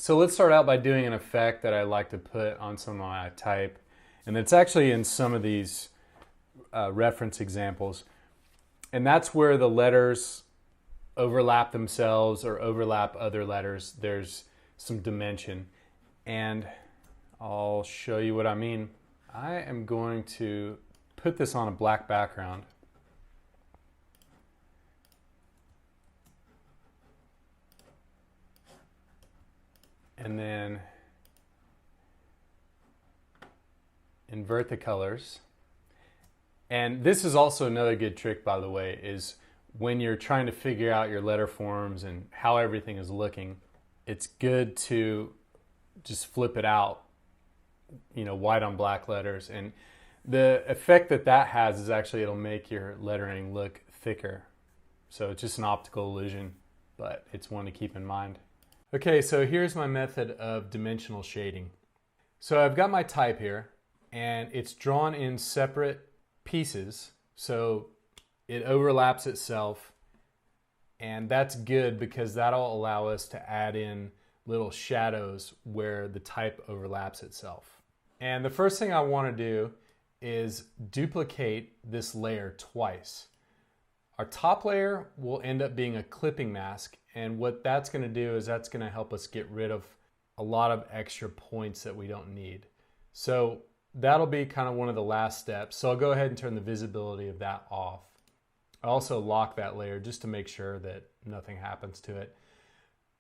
So let's start out by doing an effect that I like to put on some of my type. And it's actually in some of these reference examples. And that's where the letters overlap themselves or overlap other letters. There's some dimension. And I'll show you what I mean. I am going to put this on a black background. And then invert the colors. And this is also another good trick, by the way, is when you're trying to figure out your letter forms and how everything is looking, it's good to just flip it out, white on black letters. And the effect that has is actually it'll make your lettering look thicker. So it's just an optical illusion, but it's one to keep in mind. Okay, so here's my method of dimensional shading. So I've got my type here, and it's drawn in separate pieces, so it overlaps itself, and that's good because that'll allow us to add in little shadows where the type overlaps itself. And the first thing I want to do is duplicate this layer twice. Our top layer will end up being a clipping mask, and what that's going to do is that's going to help us get rid of a lot of extra points that we don't need. So that'll be kind of one of the last steps. So I'll go ahead and turn the visibility of that off. I also lock that layer just to make sure that nothing happens to it.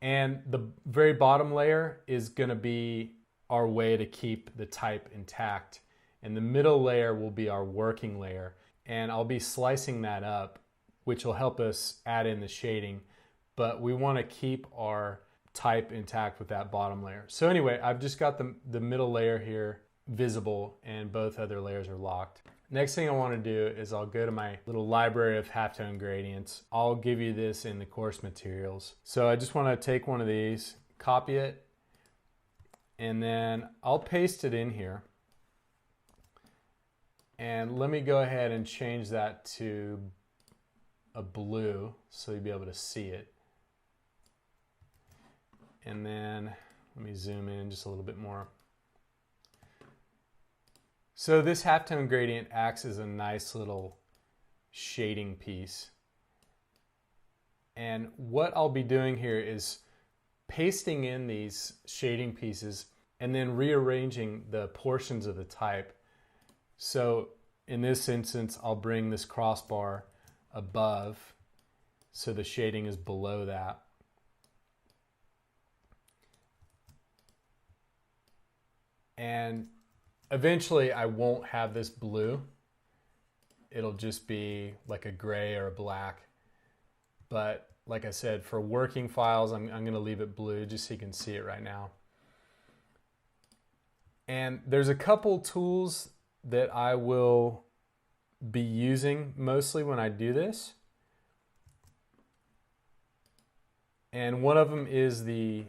And the very bottom layer is going to be our way to keep the type intact. And the middle layer will be our working layer. And I'll be slicing that up, which will help us add in the shading. But we want to keep our type intact with that bottom layer. So anyway, I've just got the middle layer here visible and both other layers are locked. Next thing I want to do is I'll go to my little library of halftone gradients. I'll give you this in the course materials. So I just want to take one of these, copy it, and then I'll paste it in here. And let me go ahead and change that to a blue so you'll be able to see it. And then let me zoom in just a little bit more. So this halftone gradient acts as a nice little shading piece. And what I'll be doing here is pasting in these shading pieces and then rearranging the portions of the type. So in this instance, I'll bring this crossbar above so the shading is below that. And eventually I won't have this blue. It'll just be like a gray or a black. But like I said, for working files, I'm going to leave it blue just so you can see it right now. And there's a couple tools that I will be using mostly when I do this. And one of them is the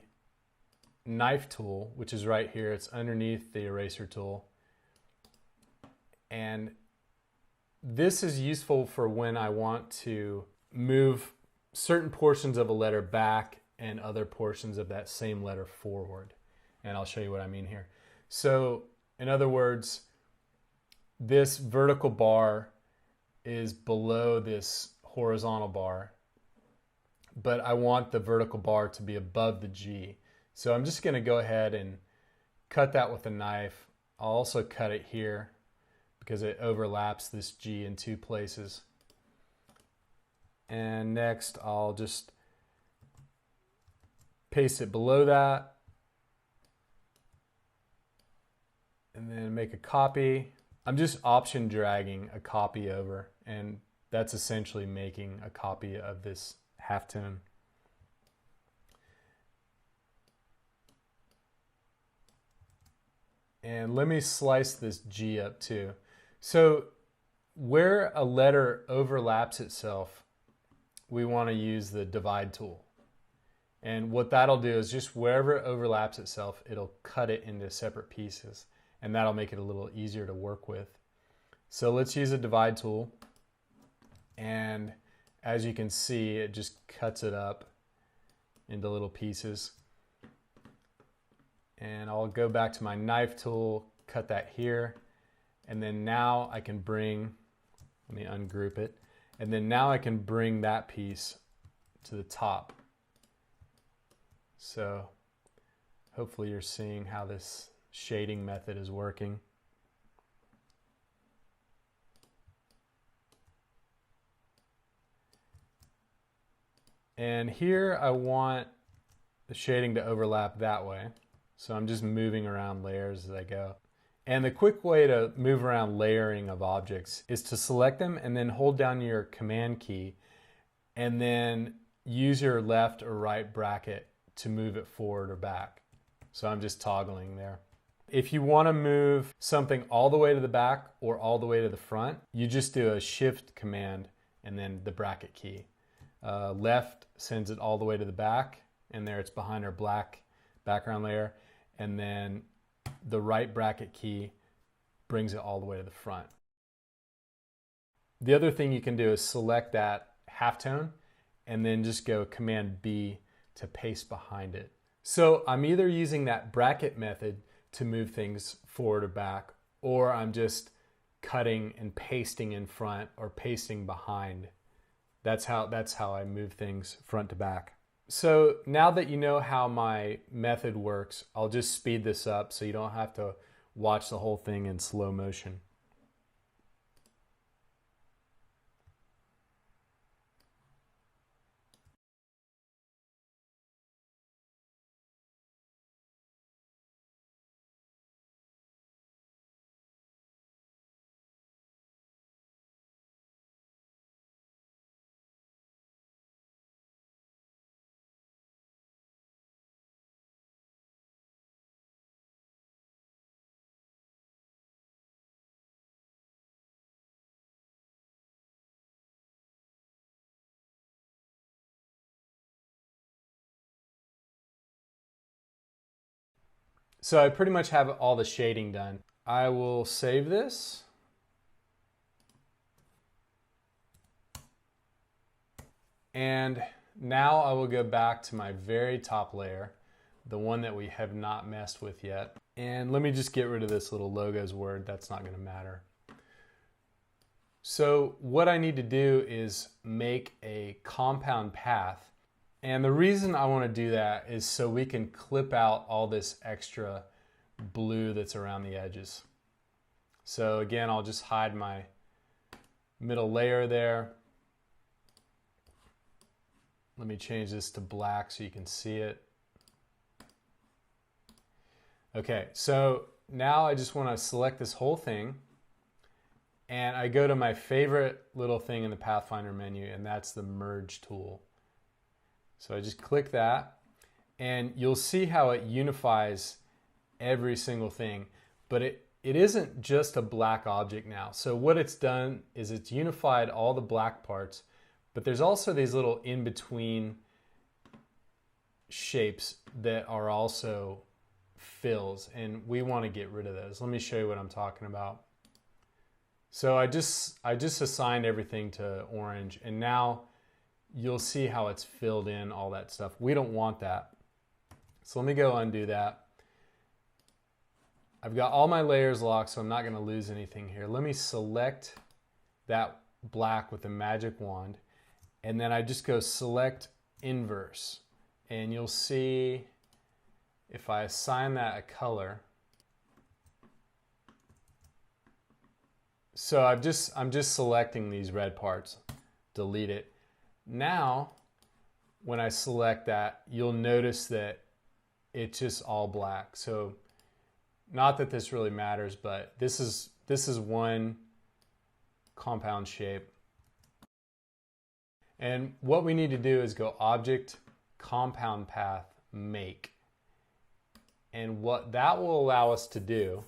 knife tool, which is right here. It's underneath the eraser tool. And this is useful for when I want to move certain portions of a letter back and other portions of that same letter forward. And I'll show you what I mean here. So in other words, this vertical bar is below this horizontal bar, but I want the vertical bar to be above the G. So I'm just going to go ahead and cut that with a knife. I'll also cut it here because it overlaps this G in two places. And next I'll just paste it below that and then make a copy. I'm just option dragging a copy over, and that's essentially making a copy of this halftone. And let me slice this G up too. So where a letter overlaps itself, we want to use the divide tool. And what that'll do is just wherever it overlaps itself, it'll cut it into separate pieces. And that'll make it a little easier to work with. So let's use a divide tool. And as you can see, it just cuts it up into little pieces. And I'll go back to my knife tool, cut that here. And then now I can bring, let me ungroup it. And then now I can bring that piece to the top. So hopefully you're seeing how this shading method is working. And here I want the shading to overlap that way. So I'm just moving around layers as I go. And the quick way to move around layering of objects is to select them and then hold down your command key and then use your left or right bracket to move it forward or back. So I'm just toggling there. If you want to move something all the way to the back or all the way to the front, you just do a shift command and then the bracket key. Left sends it all the way to the back, and there it's behind our black background layer, and then the right bracket key brings it all the way to the front. The other thing you can do is select that halftone and then just go Command B to paste behind it. So I'm either using that bracket method to move things forward or back, or I'm just cutting and pasting in front or pasting behind. That's how I move things front to back. So now that you know how my method works, I'll just speed this up so you don't have to watch the whole thing in slow motion. So I pretty much have all the shading done. I will save this. And now I will go back to my very top layer, the one that we have not messed with yet. And let me just get rid of this little logos word. That's not going to matter. So what I need to do is make a compound path. And the reason I want to do that is so we can clip out all this extra blue that's around the edges. So again, I'll just hide my middle layer there. Let me change this to black so you can see it. Okay, so now I just want to select this whole thing, and I go to my favorite little thing in the Pathfinder menu, and that's the merge tool. So I just click that, and you'll see how it unifies every single thing, but it isn't just a black object now. So what it's done is it's unified all the black parts, but there's also these little in-between shapes that are also fills, and we want to get rid of those. Let me show you what I'm talking about. So I just assigned everything to orange, and now you'll see how it's filled in all that stuff. We don't want that. So let me go undo that. I've got all my layers locked, so I'm not going to lose anything here. Let me select that black with the magic wand, and then I just go select inverse, and you'll see if I assign that a color. So I'm just selecting these red parts, delete it. Now, when I select that, you'll notice that it's just all black. So not that this really matters, but this is one compound shape. And what we need to do is go Object, Compound Path, Make. And what that will allow us to do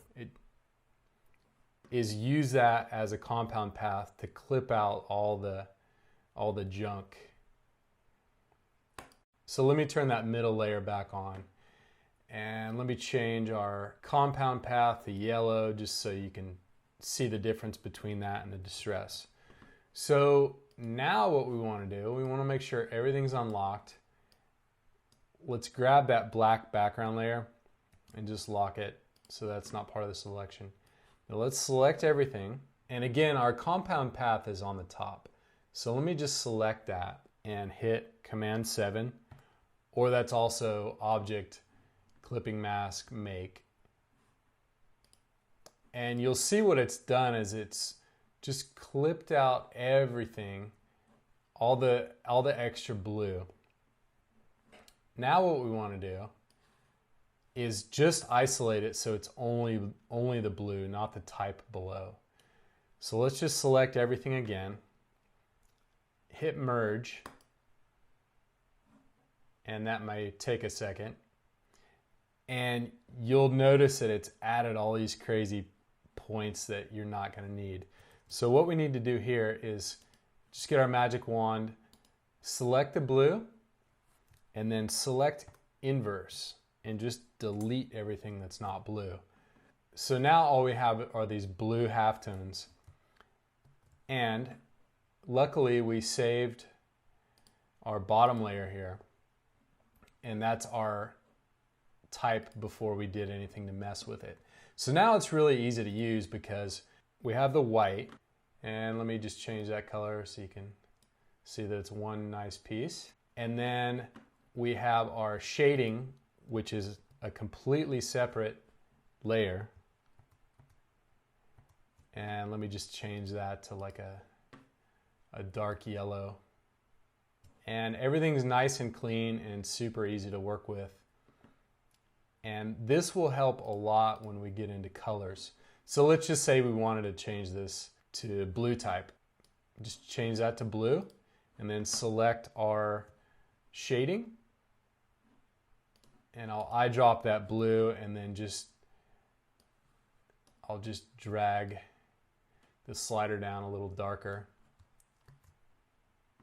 is use that as a compound path to clip out all the junk. So let me turn that middle layer back on. And let me change our compound path to yellow just so you can see the difference between that and the distress. So now what we want to do, we want to make sure everything's unlocked. Let's grab that black background layer and just lock it so that's not part of the selection. Now let's select everything. And again, our compound path is on the top. So let me just select that and hit Command 7, or that's also Object, Clipping Mask, Make. And you'll see what it's done is it's just clipped out everything, all the extra blue. Now what we want to do is just isolate it so it's only the blue, not the type below. So let's just select everything again, hit merge, and that may take a second. And you'll notice that it's added all these crazy points that you're not going to need. So what we need to do here is just get our magic wand, select the blue, and then select inverse and just delete everything that's not blue. So now all we have are these blue halftones. And luckily we saved our bottom layer here, and that's our type before we did anything to mess with it. So now it's really easy to use because we have the white, and let me just change that color so you can see that it's one nice piece. And then we have our shading, which is a completely separate layer. And let me just change that to like a dark yellow. And everything's nice and clean and super easy to work with. And this will help a lot when we get into colors. So let's just say we wanted to change this to blue type. Just change that to blue and then select our shading. And I'll eyedrop that blue, and then I'll just drag the slider down a little darker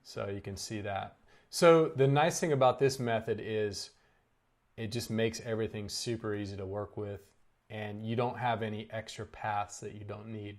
so you can see that. So the nice thing about this method is it just makes everything super easy to work with, and you don't have any extra paths that you don't need.